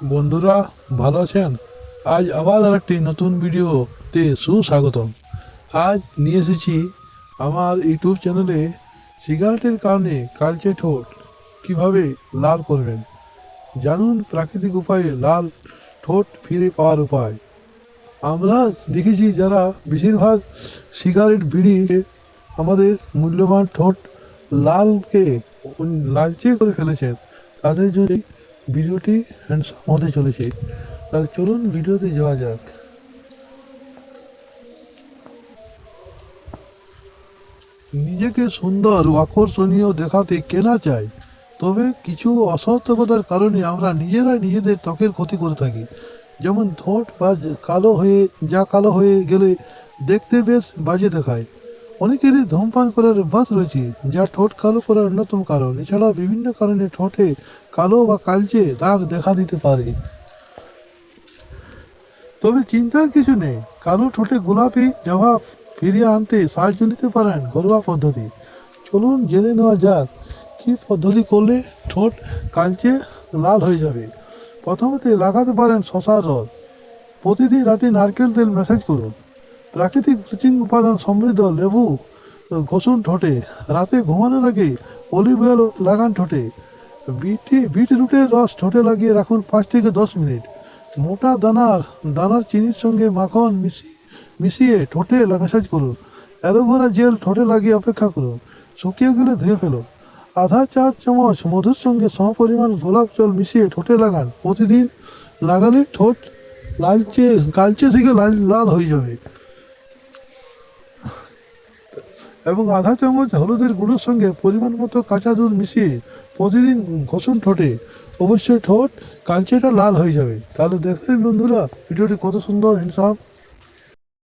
বন্ধুরা, ভালো আছেন? আজ আবার আরেকটি নতুন ভিডিওতে সুস্বাগতম। আজ নিয়ে এসেছি আমার ইউটিউব চ্যানেলে সিগারেটের কারণে কালচে ঠোঁট কিভাবে লাল করবেন। জানুন প্রাকৃতিক উপায়ে লাল ঠোঁট ফিরে পাওয়ার উপায়। আমরা দেখেছি যারা বেশিরভাগ সিগারেট বিড়ি আমাদের মূল্যবান ঠোঁট লালকে লালচে করে ফেলেছেন, তাদের জন্য ভিডিওটি হ্যান্ডসাম হতে চলেছে। তাহলে চলুন ভিডিওতে যাওয়া যাক। নিজেকে সুন্দর ও আকর্ষণীয় দেখাতে কে না চায়, তবে কিছু অসতর্কতার কারণে আমরা নিজেরাই নিজেদের ত্বকের ক্ষতি করে থাকি। যেমন ঠোঁট বা কালো হয়ে গেলে দেখতে বেশ বাজে দেখায়। অনেকেরই ধূমপান করার অভ্যাস রয়েছে, যা ঠোঁট কালো করার অন্যতম কারণ। এছাড়া বিভিন্ন কারণে ঠোঁটে কালো বা কালচে দাগ দেখা দিতে পারে। তবে চিন্তার কিছু নেই, কালো ঠোঁটে গোলাপি জবাব ফিরিয়ে আনতে সাহায্য নিতে পারেন ঘরোয়া পদ্ধতি। চলুন জেনে নেওয়া যাক কি পদ্ধতি করলে ঠোঁট কালচে লাল হয়ে যাবে। প্রথমত লাগাতে পারেন শশার রস। প্রতিদিন রাতে নারকেল তেল ম্যাসাজ করুন। প্রাকৃতিক ব্লিচিং উপাদান সমৃদ্ধ লেবু ঘষুন ঠোঁটে। রাতে ঘুমানোর আগে অলিভ অয়েল লাগান ঠোঁটে। বিটরুটের রস ঠোঁটে লাগিয়ে রাখুন 5 থেকে 10 মিনিট। মোটা দানার চিনির সঙ্গে মাখন মিশিয়ে ঠোঁটে ম্যাসাজ করুন। অ্যালোভেরা জেল ঠোঁটে লাগিয়ে অপেক্ষা করুন। শুকিয়ে গেলে ধুয়ে ফেলুন। আধা চা চামচ মধুর সঙ্গে সমপরিমাণ গোলাপ জল মিশিয়ে ঠোঁটে লাগান। প্রতিদিন লাগালে ঠোঁট কালচে থেকে লাল হয়ে যাবে। এবং আধা চামচ হলুদের গুঁড়োর সঙ্গে পরিমাণ মতো কাঁচা দুধ মিশিয়ে প্রতিদিন ঘষুন ঠোঁটে। অবশ্যই ঠোঁট কালচেটা লাল হয়ে যাবে। তাহলে দেখলেন বন্ধুরা, ভিডিওটি কত সুন্দর হ্যান্ডসাম।